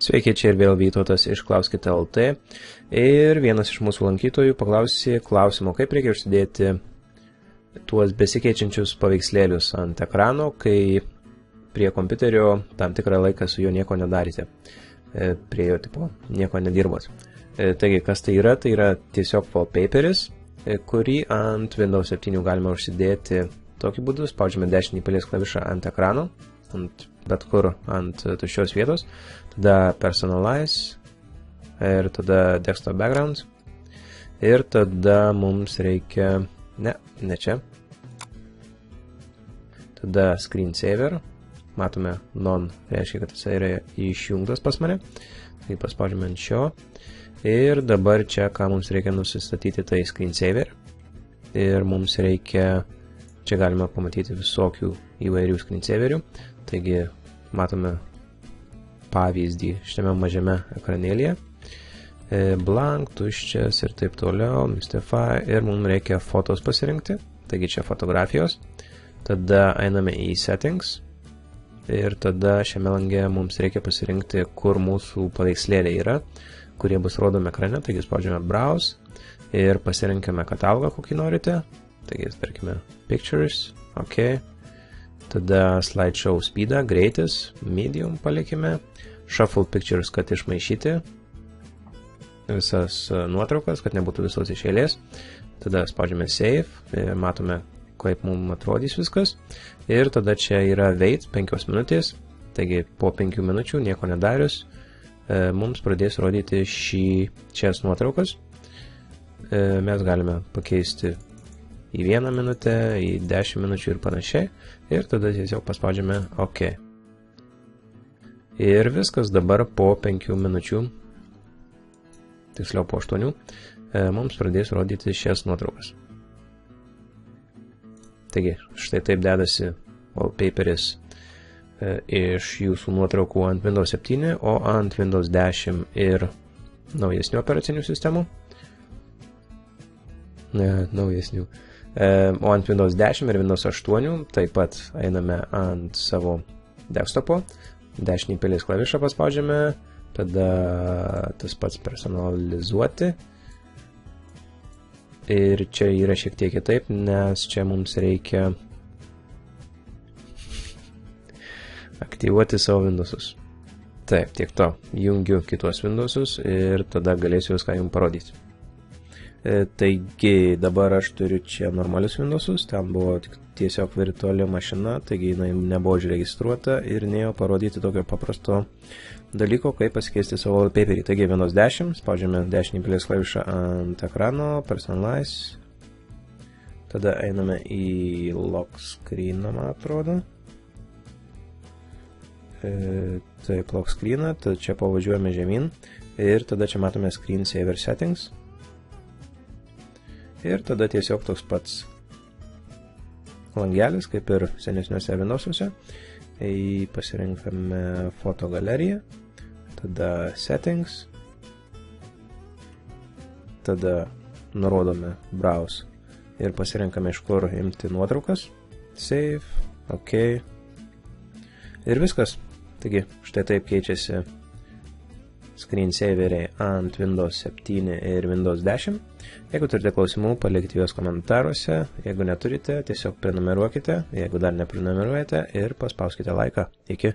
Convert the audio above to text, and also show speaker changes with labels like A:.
A: Sveiki, čia ir vėl Vytautas iš Klauskite LT. Ir vienas iš mūsų lankytojų paklausė klausimo, kaip reikia užsidėti tuos besikeičiančius paveikslėlius ant ekrano, kai prie kompiuterio tam tikrą laiką su juo nieko nedarėte. Prie jo tipo nieko nedirbot. Taigi, kas tai yra? Tai yra tiesiog wallpaperis, kurį ant Windows 7 galima užsidėti tokiu būdu. Spaudžiame dešinį pelės klavišą ant ekrano, ant bet kur ant tuščios vietos, tada Personalize ir tada Desktop Background ir tada mums reikia, ne čia, tada Screensaver, matome None, reiškia, kad jis yra išjungtas pas mane, tai paspaudžiame ant šio ir dabar čia, ką mums reikia nusistatyti, tai Screensaver ir mums reikia, čia galima pamatyti visokių įvairių screensaverių. Taigi, matome pavyzdį šitame mažame ekranėlėje. Blank, tuščias ir taip toliau, Mystify ir mums reikia fotos pasirinkti. Taigi, čia fotografijos. Tada einame į Settings ir tada šiame lange mums reikia pasirinkti, kur mūsų paveikslėliai yra, kurie bus rodomi ekrane. Taigi, spaudžiame Browse ir pasirinkame katalogą, kokį norite. Taigi, tarkime, Pictures, OK. Tada Slideshow speedą, greitis, medium palikime, Shuffle Pictures, kad išmaišyti visas nuotraukas, kad nebūtų visos iš eilės. Tada spaudžiame Save ir matome, kaip mums atrodys viskas. Ir tada čia yra Wait 5 minutės, taigi po 5 minučių nieko nedarius, mums pradės rodyti šias nuotraukas. Mes galime pakeisti į 1 minutę, į 10 minučių ir panašiai. Ir tada tiesiog paspaudžiame OK. Ir viskas dabar po 5 minučių, tiksliau po 8, mums pradės rodyti šias nuotraukas. Taigi, štai taip dedasi wallpaperis iš jūsų nuotraukų ant Windows 7, o ant Windows 10 ir naujesnių operacinių sistemų. Naujesnių. O ant Windows 10 ir Windows 8 taip pat einame ant savo desktopo, dešinį pelės klavišą paspaudžiame, tada tas pats personalizuoti. Ir čia yra šiek tiek kitaip, nes čia mums reikia aktyvuoti savo Windowsus. Taip, tiek to. Jungiu kitos Windowsus ir tada galėsiu viską jums parodyti. Taigi, dabar aš turiu čia normalius Windowsus, ten buvo tiesiog virtuali mašina, taigi jinai nebuvo užregistruota ir neėjo parodyti tokio paprasto dalyko, kaip pasikeisti savo wallpaperį. Taigi, Windows 10, spaudžiame dešinį pelės klavišą ant ekrano, Personalize, tada einame į Lock Screen, man atrodo. Taip, Lock Screen, tada čia pavažiuojame žemyn ir tada čia matome Screensaver Settings. Ir tada tiesiog toks pats langelis, kaip ir senesniuose Windowsuose. Pasirinkame fotogaleriją, tada Settings, tada nurodome Browse ir pasirinkame, iš kur imti nuotraukas. Save, OK. Ir viskas. Taigi, štai taip keičiasi screensaveriai ant Windows 7 ir Windows 10. Jeigu turite klausimų, palikite juos komentaruose. Jeigu neturite, tiesiog prenumeruokite. Jeigu dar neprenumeruojate ir paspauskite laiką. Iki.